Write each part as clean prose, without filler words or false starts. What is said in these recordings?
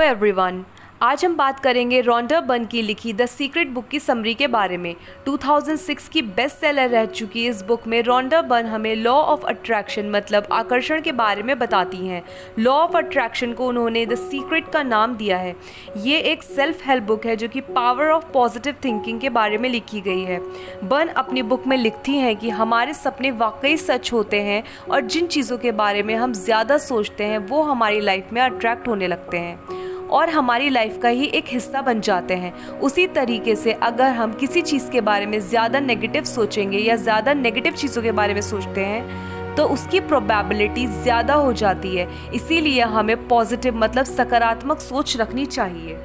Everyone, आज हम बात करेंगे रॉन्डा बर्न की लिखी द सीक्रेट बुक की समरी के बारे में। 2006 की बेस्ट सेलर रह चुकी इस बुक में रॉन्डा बर्न हमें लॉ ऑफ अट्रैक्शन मतलब आकर्षण के बारे में बताती हैं। लॉ ऑफ अट्रैक्शन को उन्होंने द सीक्रेट का नाम दिया है। ये एक सेल्फ हेल्प बुक है जो कि पावर ऑफ पॉजिटिव थिंकिंग के बारे में लिखी गई है। बर्न अपनी बुक में लिखती हैं कि हमारे सपने वाकई सच होते हैं और जिन चीज़ों के बारे में हम ज़्यादा सोचते हैं वो हमारी लाइफ में अट्रैक्ट होने लगते हैं और हमारी लाइफ का ही एक हिस्सा बन जाते हैं। उसी तरीके से अगर हम किसी चीज़ के बारे में ज़्यादा नेगेटिव सोचेंगे या ज़्यादा नेगेटिव चीज़ों के बारे में सोचते हैं तो उसकी प्रोबेबिलिटी ज़्यादा हो जाती है। इसीलिए हमें पॉजिटिव मतलब सकारात्मक सोच रखनी चाहिए।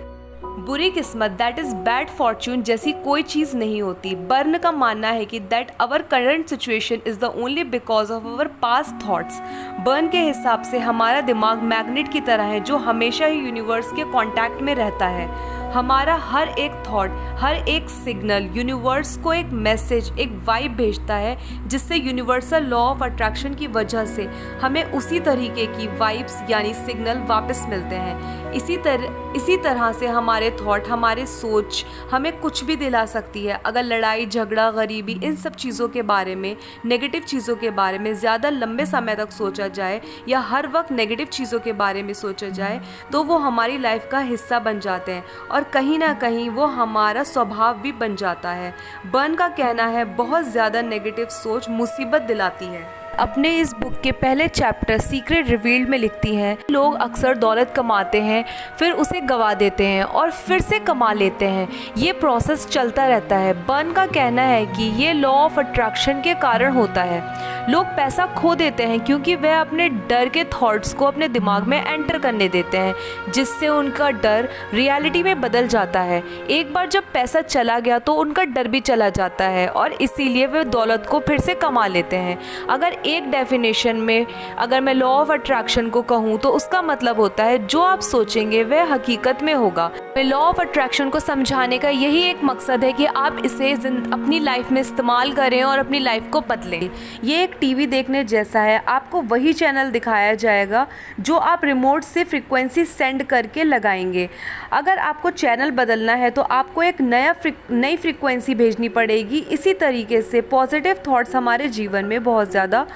बुरी किस्मत दैट इज़ बैड फॉर्च्यून जैसी कोई चीज़ नहीं होती। बर्न का मानना है कि that our current situation is the only because of our past thoughts. Byrne के हिसाब से हमारा दिमाग मैग्नेट की तरह है जो हमेशा ही यूनिवर्स के कांटेक्ट में रहता है। हमारा हर एक थॉट, हर एक सिग्नल यूनिवर्स को एक मैसेज, एक वाइब भेजता है जिससे यूनिवर्सल लॉ ऑफ अट्रैक्शन की वजह से हमें उसी तरीके की वाइब्स यानी सिग्नल वापस मिलते हैं। इसी तरह से हमारे थॉट, हमारे सोच हमें कुछ भी दिला सकती है। अगर लड़ाई झगड़ा गरीबी इन सब चीज़ों के बारे में, नेगेटिव चीज़ों के बारे में ज़्यादा लंबे समय तक सोचा जाए या हर वक्त नेगेटिव चीज़ों के बारे में सोचा जाए तो वो हमारी लाइफ का हिस्सा बन जाते हैं और कहीं ना कहीं वो हमारा स्वभाव भी बन जाता है। बर्न का कहना है बहुत ज़्यादा नेगेटिव सोच मुसीबत दिलाती है। अपने इस बुक के पहले चैप्टर सीक्रेट रिवील्ड में लिखती हैं, लोग अक्सर दौलत कमाते हैं फिर उसे गंवा देते हैं और फिर से कमा लेते हैं। ये प्रोसेस चलता रहता है। बर्न का कहना है कि ये लॉ ऑफ अट्रैक्शन के कारण होता है। लोग पैसा खो देते हैं क्योंकि वह अपने डर के थॉट्स को अपने दिमाग में एंटर करने देते हैं जिससे उनका डर रियलिटी में बदल जाता है। एक बार जब पैसा चला गया तो उनका डर भी चला जाता है और इसीलिए वे दौलत को फिर से कमा लेते हैं। अगर एक डेफिनेशन में अगर मैं लॉ ऑफ अट्रैक्शन को कहूँ तो उसका मतलब होता है जो आप सोचेंगे वह हकीकत में होगा। लॉ ऑफ अट्रैक्शन को समझाने का यही एक मकसद है कि आप इसे अपनी लाइफ में इस्तेमाल करें और अपनी लाइफ को बदलें। ये एक टीवी देखने जैसा है। आपको वही चैनल दिखाया जाएगा जो आप रिमोट से फ्रीक्वेंसी सेंड करके लगाएंगे। अगर आपको चैनल बदलना है तो आपको एक नई फ्रीक्वेंसी भेजनी पड़ेगी। इसी तरीके से पॉजिटिव थॉट्स हमारे जीवन में बहुत ज़्यादा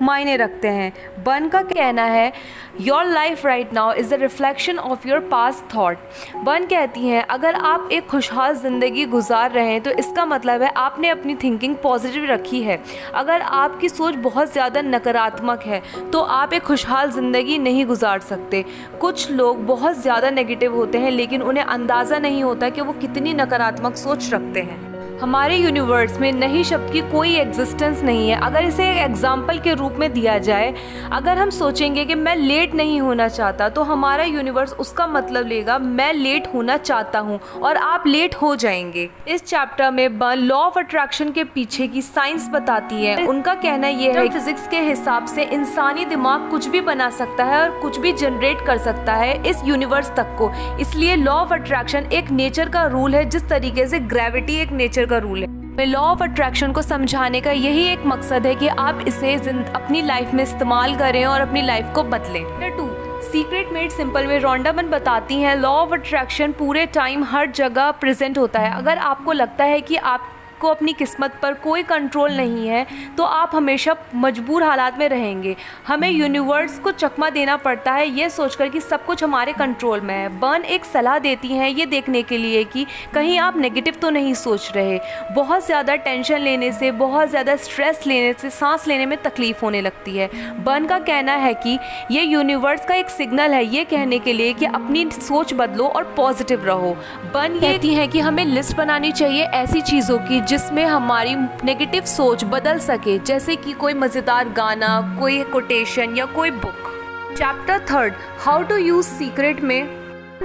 मायने रखते हैं। बर्न का कहना है your life right now is the reflection of your past thought. Burn कहती हैं अगर आप एक खुशहाल ज़िंदगी गुजार रहे हैं तो इसका मतलब है आपने अपनी थिंकिंग पॉजिटिव रखी है। अगर आपकी सोच बहुत ज़्यादा नकारात्मक है तो आप एक खुशहाल ज़िंदगी नहीं गुजार सकते। कुछ लोग बहुत ज़्यादा नेगेटिव होते हैं लेकिन उन्हें अंदाज़ा नहीं होता कि वो कितनी नकारात्मक सोच रखते हैं। हमारे यूनिवर्स में नहीं शब्द की कोई एग्जिस्टेंस नहीं है। अगर इसे एक एग्जाम्पल के रूप में दिया जाए, अगर हम सोचेंगे कि मैं लेट नहीं होना चाहता तो हमारा यूनिवर्स उसका मतलब लेगा मैं लेट होना चाहता हूँ और आप लेट हो जाएंगे। इस चैप्टर में बर्न लॉ ऑफ अट्रैक्शन के पीछे की साइंस बताती है। उनका कहना यह है फिजिक्स के हिसाब से इंसानी दिमाग कुछ भी बना सकता है और कुछ भी जनरेट कर सकता है इस यूनिवर्स तक को। इसलिए लॉ ऑफ अट्रैक्शन एक नेचर का रूल है जिस तरीके से ग्रेविटी एक नेचर का रूल है। लॉ ऑफ अट्रैक्शन को समझाने का यही एक मकसद है कि आप इसे अपनी लाइफ में इस्तेमाल करें और अपनी लाइफ को बदलें। नंबर 2, सीक्रेट मेड सिंपल में रॉन्डा बर्न बताती हैं लॉ ऑफ अट्रैक्शन पूरे टाइम हर जगह प्रेजेंट होता है। अगर आपको लगता है कि आपको अपनी किस्मत पर कोई कंट्रोल नहीं है तो आप हमेशा मजबूर हालात में रहेंगे। हमें यूनिवर्स को चकमा देना पड़ता है ये सोचकर कि सब कुछ हमारे कंट्रोल में है। बर्न एक सलाह देती हैं ये देखने के लिए कि कहीं आप नेगेटिव तो नहीं सोच रहे। बहुत ज़्यादा टेंशन लेने से, बहुत ज़्यादा स्ट्रेस लेने से सांस लेने में तकलीफ होने लगती है। बर्न का कहना है कि ये यूनिवर्स का एक सिग्नल है ये कहने के लिए कि अपनी सोच बदलो और पॉजिटिव रहो। बर्न कहती हैं कि हमें लिस्ट बनानी चाहिए ऐसी चीज़ों की जिसमें हमारी नेगेटिव सोच बदल सके, जैसे कि कोई मज़ेदार गाना, कोई कोटेशन या कोई book. Chapter 3 how to use secret में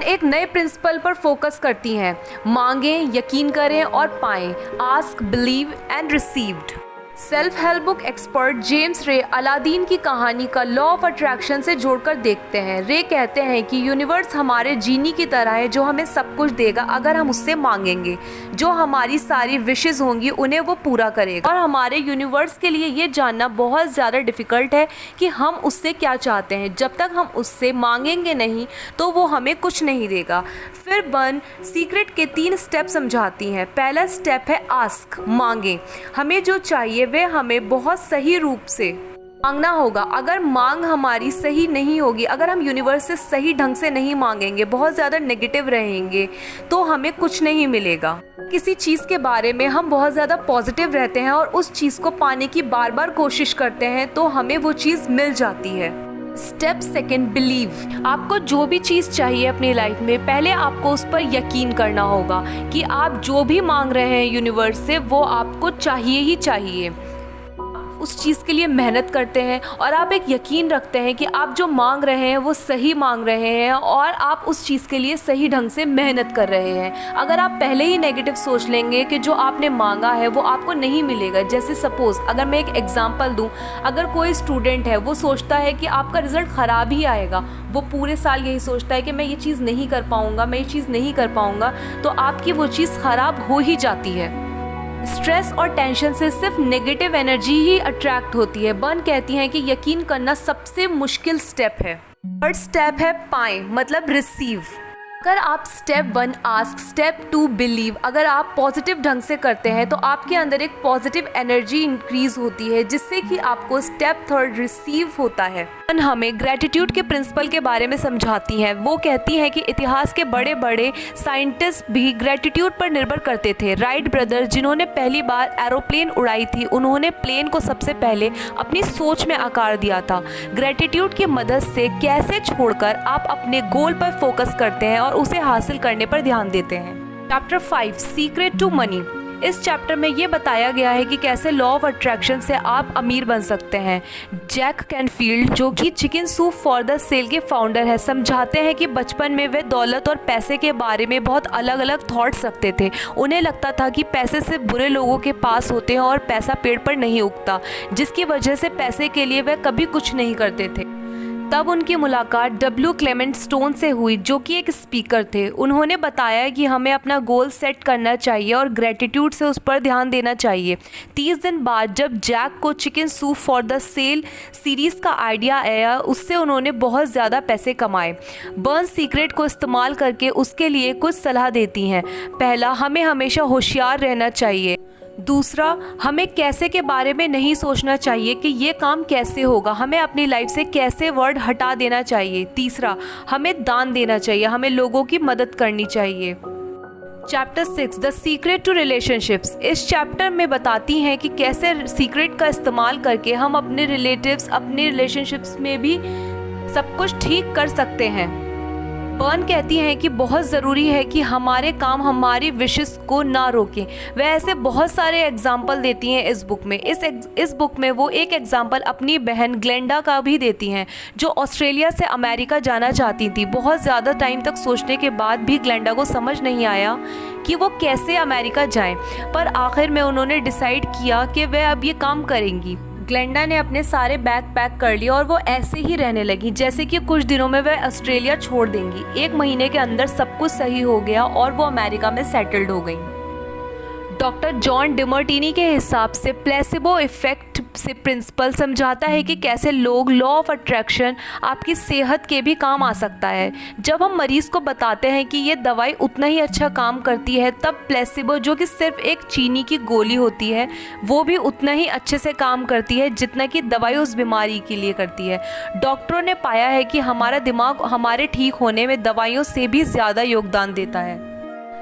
एक नए प्रिंसिपल पर फोकस करती हैं। मांगें, यकीन करें और पाएं। Ask, believe and received. Self help book expert James रे अलादीन की कहानी का लॉ ऑफ अट्रैक्शन से जोड़कर देखते हैं। रे कहते हैं कि यूनिवर्स हमारे जीनी की तरह है जो हमें सब कुछ देगा अगर हम उससे मांगेंगे। जो हमारी सारी विशेस होंगी उन्हें वो पूरा करेगा। और हमारे यूनिवर्स के लिए ये जानना बहुत ज़्यादा डिफ़िकल्ट है कि हम उससे क्या चाहते हैं। जब तक हम उससे मांगेंगे नहीं तो वो हमें कुछ नहीं देगा। फिर बर्न सीक्रेट के 3 स्टेप समझाती हैं। पहला स्टेप है आस्क, मांगें। हमें जो चाहिए वह हमें बहुत सही रूप से मांगना होगा। अगर मांग हमारी सही नहीं होगी, अगर हम यूनिवर्स से सही ढंग से नहीं मांगेंगे, बहुत ज़्यादा नेगेटिव रहेंगे, तो हमें कुछ नहीं मिलेगा। किसी चीज़ के बारे में हम बहुत ज़्यादा पॉजिटिव रहते हैं और उस चीज़ को पाने की बार बार कोशिश करते हैं तो हमें वो चीज़ मिल जाती है। Step second, believe. आपको जो भी चीज़ चाहिए अपनी लाइफ में, पहले आपको उस पर यकीन करना होगा कि आप जो भी मांग रहे हैं यूनिवर्स से वो आपको चाहिए ही चाहिए। उस चीज़ के लिए मेहनत करते हैं और आप एक यकीन रखते हैं कि आप जो मांग रहे हैं वो सही मांग रहे हैं और आप उस चीज़ के लिए सही ढंग से मेहनत कर रहे हैं। अगर आप पहले ही नेगेटिव सोच लेंगे कि जो आपने मांगा है वो आपको नहीं मिलेगा, जैसे सपोज़ अगर मैं एक एग्जांपल दूं, अगर कोई स्टूडेंट है वो सोचता है कि आपका रिज़ल्ट ख़राब ही आएगा, वो पूरे साल यही सोचता है कि मैं ये चीज़ नहीं कर पाऊँगा, मैं ये चीज़ नहीं कर पाऊँगा, तो आपकी वो चीज़ ख़राब हो ही जाती है। स्ट्रेस और टेंशन से सिर्फ नेगेटिव एनर्जी ही अट्रैक्ट होती है। बर्न कहती हैं कि यकीन करना सबसे मुश्किल स्टेप है। थर्ड स्टेप है पाएं, मतलब रिसीव। अगर आप स्टेप 1 आस्क, स्टेप 2 बिलीव, अगर आप पॉजिटिव ढंग से करते हैं तो आपके अंदर एक पॉजिटिव एनर्जी इंक्रीज होती है जिससे कि आपको स्टेप 3 रिसीव होता है। हमें ग्रेटिट्यूड के प्रिंसिपल के बारे में समझाती हैं। वो कहती हैं कि इतिहास के बड़े बड़े साइंटिस्ट भी ग्रेटिट्यूड पर निर्भर करते थे। राइट ब्रदर्स, जिन्होंने पहली बार एरोप्लेन उड़ाई थी, उन्होंने प्लेन को सबसे पहले अपनी सोच में आकार दिया था। ग्रेटिट्यूड की मदद से कैसे छोड़कर आप अपने गोल पर फोकस करते हैं और उसे हासिल करने पर ध्यान देते हैं। Chapter 5 secret to money. इस चैप्टर में ये बताया गया है कि कैसे लॉ ऑफ अट्रैक्शन से आप अमीर बन सकते हैं। जैक कैनफील्ड, जो कि chicken soup for the soul के फाउंडर है, समझाते हैं कि बचपन में वे दौलत और पैसे के बारे में बहुत अलग अलग थॉट्स रखते थे। उन्हें लगता था कि पैसे सिर्फ बुरे लोगों के पास होते हैं और पैसा पेड़ पर नहीं उगता, जिसकी वजह से पैसे के लिए वे कभी कुछ नहीं करते थे। तब उनकी मुलाकात डब्ल्यू क्लेमेंट स्टोन से हुई, जो कि एक स्पीकर थे। उन्होंने बताया कि हमें अपना गोल सेट करना चाहिए और ग्रेटिट्यूड से उस पर ध्यान देना चाहिए। 30 दिन बाद जब जैक को chicken soup for the soul series का आइडिया आया, उससे उन्होंने बहुत ज़्यादा पैसे कमाए। बर्न सीक्रेट को इस्तेमाल करके उसके लिए कुछ सलाह देती हैं। पहला, हमें हमेशा होशियार रहना चाहिए। दूसरा, हमें कैसे के बारे में नहीं सोचना चाहिए कि ये काम कैसे होगा, हमें अपनी लाइफ से कैसे वर्ड हटा देना चाहिए। तीसरा, हमें दान देना चाहिए, हमें लोगों की मदद करनी चाहिए। Chapter 6 the secret to relationships. इस चैप्टर में बताती हैं कि कैसे सीक्रेट का इस्तेमाल करके हम अपने रिलेटिव्स, अपने रिलेशनशिप्स में भी सब कुछ ठीक कर सकते हैं। बर्न कहती हैं कि बहुत ज़रूरी है कि हमारे काम हमारी विशेस को ना रोकें। वह ऐसे बहुत सारे एग्जाम्पल देती हैं इस बुक में। इस बुक में वो एक एग्जाम्पल अपनी बहन ग्लेंडा का भी देती हैं, जो ऑस्ट्रेलिया से अमेरिका जाना चाहती थी। बहुत ज़्यादा टाइम तक सोचने के बाद भी ग्लेंडा को समझ नहीं आया कि वो कैसे अमेरिका जाएं, पर आखिर में उन्होंने डिसाइड किया कि वह अब ये काम करेंगी। ग्लेंडा ने अपने सारे बैग पैक कर लिए और वो ऐसे ही रहने लगी जैसे कि कुछ दिनों में वह ऑस्ट्रेलिया छोड़ देंगी। 1 महीने के अंदर सब कुछ सही हो गया और वो अमेरिका में सेटल्ड हो गई। डॉक्टर जॉन डिमर्टिनी के हिसाब से प्लेसिबो इफेक्ट से प्रिंसिपल समझाता है कि कैसे लोग लॉ ऑफ अट्रैक्शन आपकी सेहत के भी काम आ सकता है। जब हम मरीज़ को बताते हैं कि ये दवाई उतना ही अच्छा काम करती है, तब प्लेसिबो, जो कि सिर्फ एक चीनी की गोली होती है, वो भी उतना ही अच्छे से काम करती है जितना कि दवाई उस बीमारी के लिए करती है। डॉक्टरों ने पाया है कि हमारा दिमाग हमारे ठीक होने में दवाइयों से भी ज़्यादा योगदान देता है।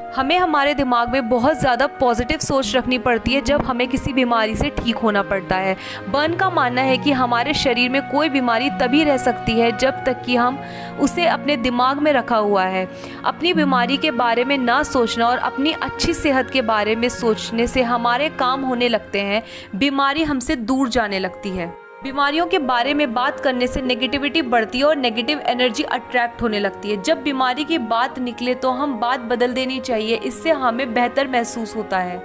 हमें हमारे दिमाग में बहुत ज़्यादा पॉजिटिव सोच रखनी पड़ती है जब हमें किसी बीमारी से ठीक होना पड़ता है। बर्न का मानना है कि हमारे शरीर में कोई बीमारी तभी रह सकती है जब तक कि हम उसे अपने दिमाग में रखा हुआ है। अपनी बीमारी के बारे में ना सोचना और अपनी अच्छी सेहत के बारे में सोचने से हमारे काम होने लगते हैं, बीमारी हमसे दूर जाने लगती है। बीमारियों के बारे में बात करने से नेगेटिविटी बढ़ती है और नेगेटिव एनर्जी अट्रैक्ट होने लगती है। जब बीमारी की बात निकले तो हम बात बदल देनी चाहिए, इससे हमें बेहतर महसूस होता है।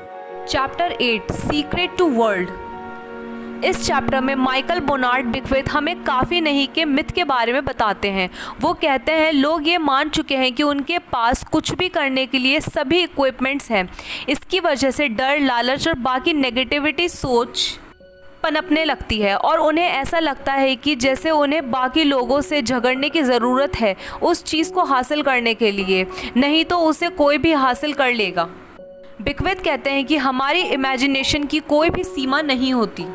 Chapter 8 secret to world. इस चैप्टर में माइकल बोनार्ड बिकवेथ हमें काफ़ी नहीं के मिथ के बारे में बताते हैं। वो कहते हैं लोग ये मान चुके हैं कि उनके पास कुछ भी करने के लिए सभी इक्विपमेंट्स हैं। इसकी वजह से डर, लालच और बाकी नेगेटिविटी सोच पनपने लगती है और उन्हें ऐसा लगता है कि जैसे उन्हें बाकी लोगों से झगड़ने की ज़रूरत है उस चीज़ को हासिल करने के लिए, नहीं तो उसे कोई भी हासिल कर लेगा। बिकवेथ कहते हैं कि हमारी इमेजिनेशन की कोई भी सीमा नहीं होती।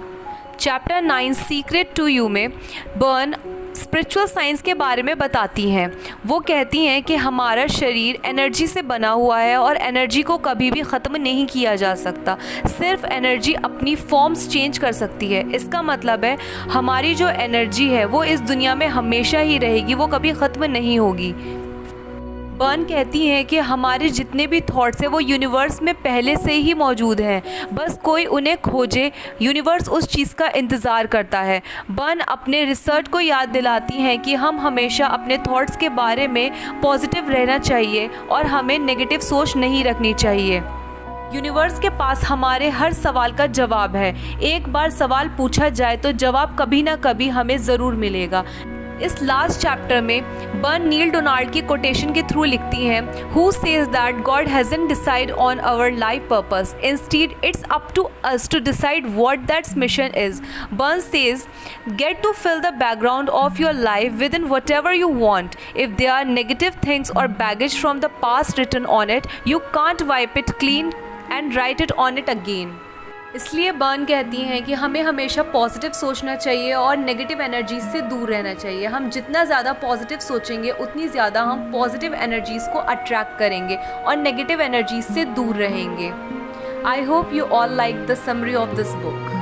चैप्टर 9 सीक्रेट टू यू में बर्न स्पिरिचुअल साइंस के बारे में बताती हैं। वो कहती हैं कि हमारा शरीर एनर्जी से बना हुआ है और एनर्जी को कभी भी ख़त्म नहीं किया जा सकता। सिर्फ एनर्जी अपनी फॉर्म्स चेंज कर सकती है। इसका मतलब है हमारी जो एनर्जी है वो इस दुनिया में हमेशा ही रहेगी, वो कभी ख़त्म नहीं होगी। बर्न कहती हैं कि हमारे जितने भी थॉट्स हैं वो यूनिवर्स में पहले से ही मौजूद हैं, बस कोई उन्हें खोजे। यूनिवर्स उस चीज़ का इंतज़ार करता है। बर्न अपने रिसर्च को याद दिलाती हैं कि हम हमेशा अपने थॉट्स के बारे में पॉजिटिव रहना चाहिए और हमें नेगेटिव सोच नहीं रखनी चाहिए। यूनिवर्स के पास हमारे हर सवाल का जवाब है। एक बार सवाल पूछा जाए तो जवाब कभी ना कभी हमें ज़रूर मिलेगा। इस लास्ट चैप्टर में बर्न नील डोनाल्ड की कोटेशन के थ्रू लिखती हैं, who says that God hasn't decide on our life purpose, instead it's up to us to decide what that's mission is. Byrne says get to fill the background of your life with in whatever you want. If they are negative things और baggage from the past written on it, you can't wipe it clean and right it on it again. इसलिए burn कहती हैं कि हमें हमेशा positive सोचना चाहिए और नेगेटिव एनर्जीज से दूर रहना चाहिए। हम जितना ज़्यादा पॉजिटिव सोचेंगे उतनी ज़्यादा हम पॉजिटिव एनर्जीज़ को अट्रैक्ट करेंगे और नेगेटिव एनर्जीज से दूर रहेंगे। I hope you all like the summary of this book.